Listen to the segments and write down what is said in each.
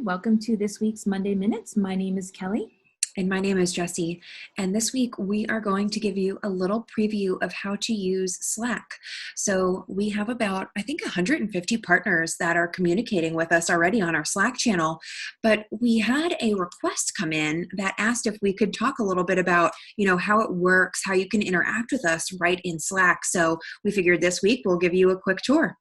welcome to this week's Monday Minutes. My name is Kelly. And my name is Jessie. And this week we are going to give you a little preview of how to use Slack. So we have about, I think, 150 partners that are communicating with us already on our Slack channel. But we had a request come in that asked if we could talk a little bit about, how it works, how you can interact with us right in Slack. So we figured this week we'll give you a quick tour.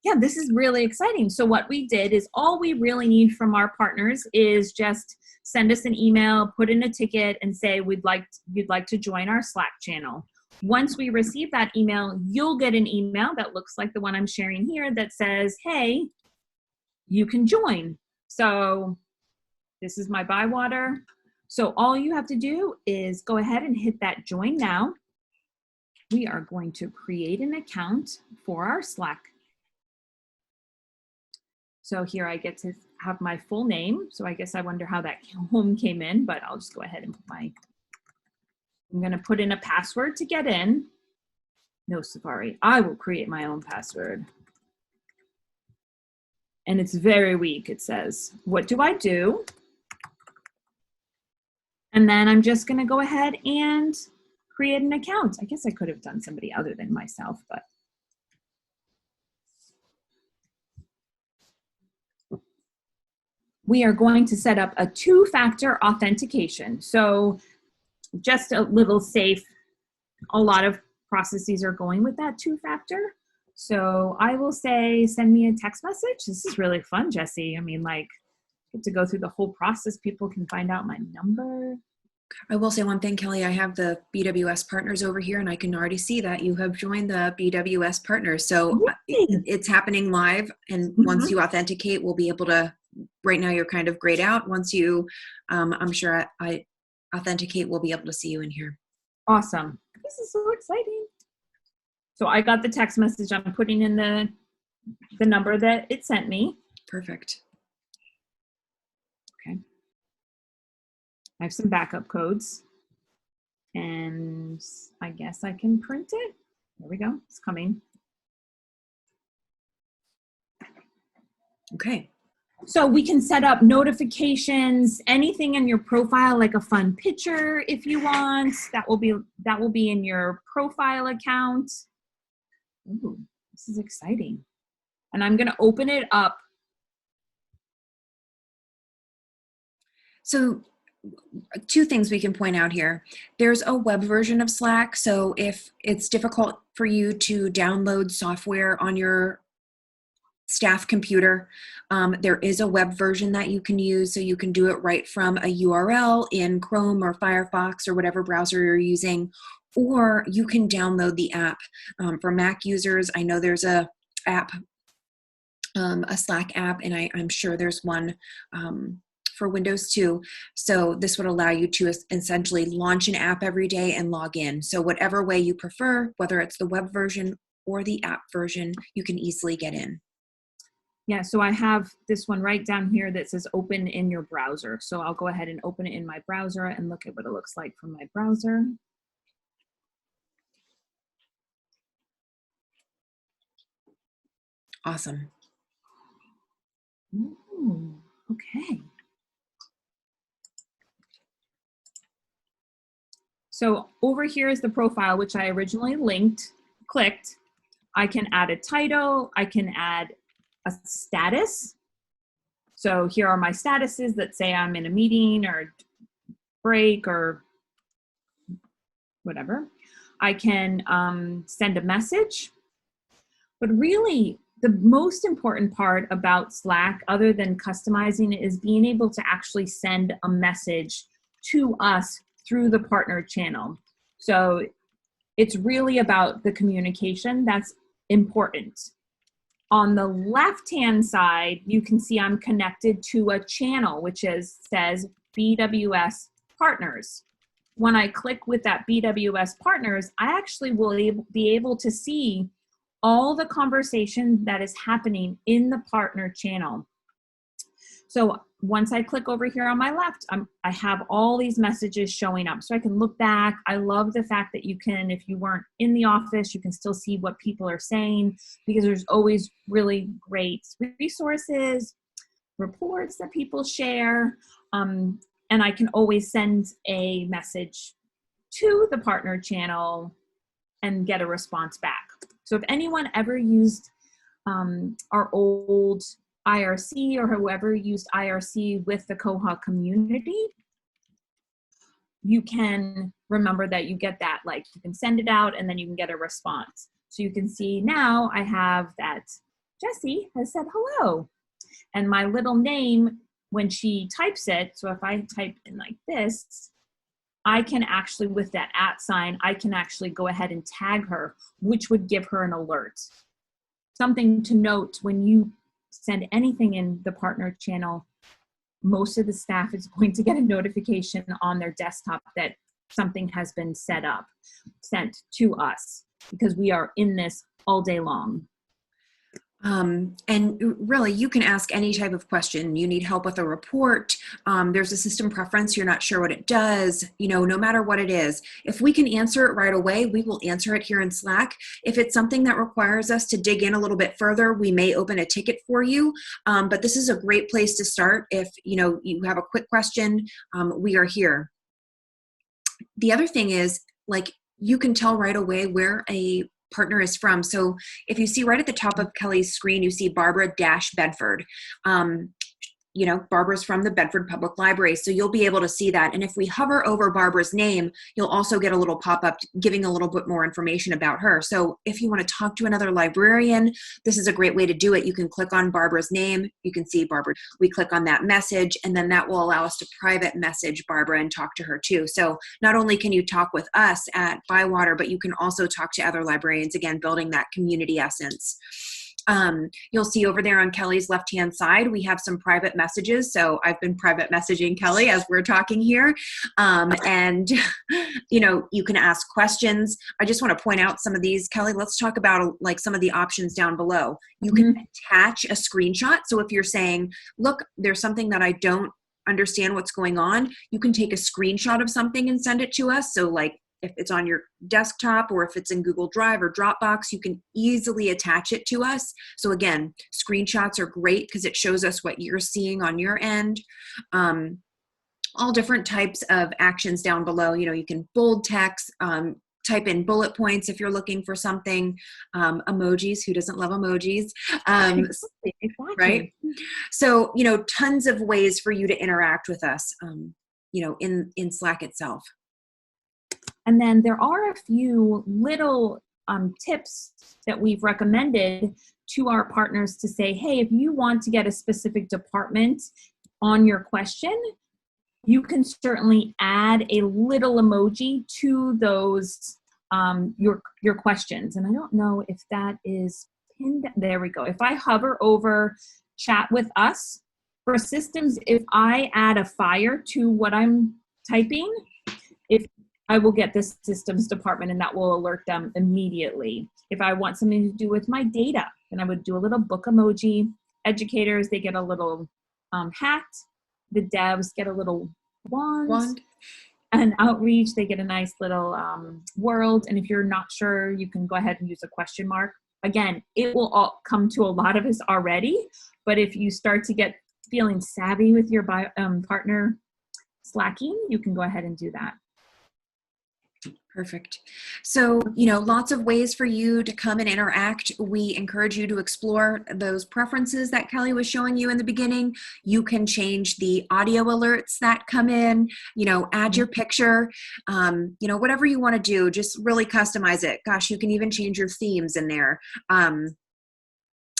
Yeah, this is really exciting. So what we did is all we really need from our partners is just send us an email, put in a ticket, and say you'd like to join our Slack channel. Once we receive that email, you'll get an email that looks like the one I'm sharing here that says, hey, you can join. So this is my Bywater. So all you have to do is go ahead and hit that join now. We are going to create an account for our Slack. So here I get to have my full name. So I guess I wonder how that home came in, but I'll just go ahead and put I'm going to put in a password to get in. No, Safari. I will create my own password. And it's very weak. It says, what do I do? And then I'm just going to go ahead and create an account. I guess I could have done somebody other than myself, but we are going to set up a two-factor authentication. So just a little safe, a lot of processes are going with that two-factor. So I will say, send me a text message. This is really fun, Jessie. I mean, get to go through the whole process. People can find out my number. I will say one thing, Kelly. I have the BWS partners over here, and I can already see that you have joined the BWS partners. So it's happening live, and once you authenticate, we'll be able to. Right now, you're kind of grayed out. Once you, I'm sure I authenticate, we'll be able to see you in here. Awesome. This is so exciting. So I got the text message. I'm putting in the number that it sent me. Perfect. Okay. I have some backup codes. And I guess I can print it. There we go. It's coming. Okay. So we can set up notifications, anything in your profile, like a fun picture if you want. That will be in your profile account. Ooh, this is exciting. And I'm going to open it up. So two things we can point out here. There's a web version of Slack. So if it's difficult for you to download software on your staff computer, there is a web version that you can use. So you can do it right from a URL in Chrome or Firefox or whatever browser you're using, or you can download the app. For Mac users, I know there's a app, a Slack app, and I'm sure there's one for Windows too. So this would allow you to essentially launch an app every day and log in. So whatever way you prefer, whether it's the web version or the app version, you can easily get in. Yeah, so I have this one right down here that says open in your browser. So I'll go ahead and open it in my browser and look at what it looks like from my browser. Awesome. Ooh, okay. So over here is the profile, which I originally clicked. I can add a title. I can add a status. So here are my statuses that say I'm in a meeting or break or whatever. I can send a message. But really, the most important part about Slack, other than customizing it, is being able to actually send a message to us through the partner channel. So it's really about the communication that's important. On the left-hand side, you can see I'm connected to a channel, which says BWS Partners. When I click with that BWS Partners, I actually will be able to see all the conversation that is happening in the partner channel. So once I click over here on my left, I have all these messages showing up. So I can look back. I love the fact that you can, if you weren't in the office, you can still see what people are saying, because there's always really great resources. reports that people share. And I can always send a message to the partner channel and get a response back. So if anyone ever used our old IRC or whoever used IRC with the Koha community, you can remember that you get that, like you can send it out and then you can get a response. So you can see now I have that Jessie has said hello. And my little name, when she types it, so if I type in like this, I can actually, with that @ sign, I can actually go ahead and tag her, which would give her an alert. Something to note, when you send anything in the partner channel, most of the staff is going to get a notification on their desktop that something has been set up, sent to us, because we are in this all day long. And really, you can ask any type of question. You need help with a report. There's a system preference. You're not sure what it does. You know, no matter what it is, if we can answer it right away, we will answer it here in Slack. If it's something that requires us to dig in a little bit further, we may open a ticket for you. But this is a great place to start. If, you know, you have a quick question, we are here. The other thing is, like, you can tell right away where a partner is from. So if you see right at the top of Kelly's screen, you see Barbara-Bedford. You know, Barbara's from the Bedford Public Library, so you'll be able to see that. And if we hover over Barbara's name, you'll also get a little pop-up giving a little bit more information about her. So if you want to talk to another librarian, this is a great way to do it. You can click on Barbara's name. You can see Barbara. We click on that message, and then that will allow us to private message Barbara and talk to her too. So not only can you talk with us at Bywater, but you can also talk to other librarians, again, building that community essence. You'll see over there on Kelly's left-hand side, we have some private messages. So I've been private messaging Kelly as we're talking here. And, you know, you can ask questions. I just want to point out some of these. Kelly, let's talk about like some of the options down below. You can attach a screenshot. So if you're saying, look, there's something that I don't understand what's going on, you can take a screenshot of something and send it to us. So like, if it's on your desktop or if it's in Google Drive or Dropbox, you can easily attach it to us. So again, screenshots are great because it shows us what you're seeing on your end. All different types of actions down below. You know, you can bold text, type in bullet points if you're looking for something, emojis. Who doesn't love emojis? Exactly. Right? So, you know, tons of ways for you to interact with us, you know, in Slack itself. And then there are a few little tips that we've recommended to our partners to say, hey, if you want to get a specific department on your question, you can certainly add a little emoji to those, your questions. And I don't know if that is pinned. There we go. If I hover over chat with us, for systems, if I add a fire to what I'm typing, I will get this systems department and that will alert them immediately. If I want something to do with my data, then I would do a little book emoji. Educators, they get a little hat. The devs get a little wand. And outreach, they get a nice little world. And if you're not sure, you can go ahead and use a question mark. Again, it will all come to a lot of us already, but if you start to get feeling savvy with your partner slacking, you can go ahead and do that. Perfect. So, you know, lots of ways for you to come and interact. We encourage you to explore those preferences that Kelly was showing you in the beginning. You can change the audio alerts that come in, you know, add your picture, you know, whatever you want to do, just really customize it. Gosh, you can even change your themes in there.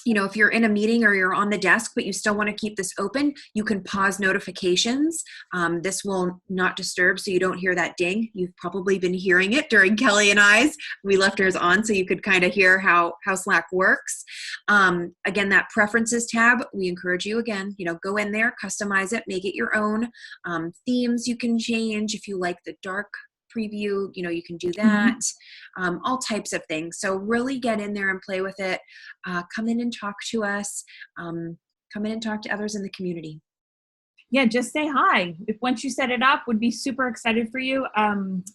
You know, if you're in a meeting or you're on the desk, but you still want to keep this open, you can pause notifications. This will not disturb so you don't hear that ding. You've probably been hearing it during Kelly and I's. We left ours on so you could kind of hear how Slack works. Again, that preferences tab, we encourage you again, you know, go in there, customize it, make it your own. Themes you can change if you like the dark preview, you know, you can do that. All types of things. So really get in there and play with it. Come in and talk to us. Come in and talk to others in the community. Yeah, just say hi. If once you set it up, would be super excited for you.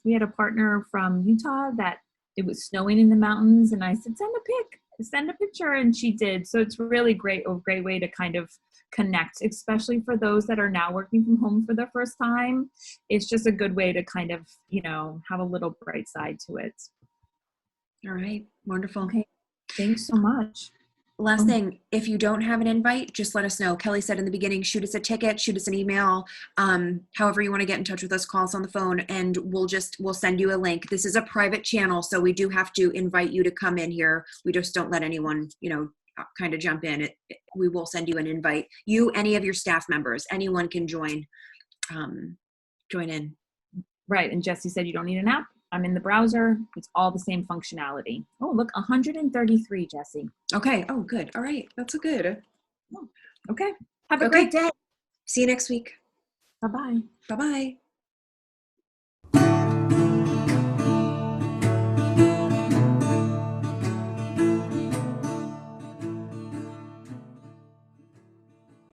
We had a partner from Utah that it was snowing in the mountains, and I said, send a pic. send a picture, and she did. So it's really a great way to kind of connect, especially for those that are now working from home for the first time. It's just a good way to kind of, have a little bright side to it. All right. Wonderful. Okay. Thanks so much. Last thing, if you don't have an invite, just let us know. Kelly said in the beginning, shoot us a ticket, shoot us an email, however you want to get in touch with us, call us on the phone, and we'll send you a link. This is a private channel, so we do have to invite you to come in here. We just don't let anyone, kind of jump in. We will send you an invite. You, any of your staff members, anyone can join in. Right. And Jesse said you don't need an app. I'm in the browser. It's all the same functionality. Oh, look, 133, Jesse. Okay. Oh, good. All right. That's good. Okay. Have a great day. See you next week. Bye-bye. Bye-bye.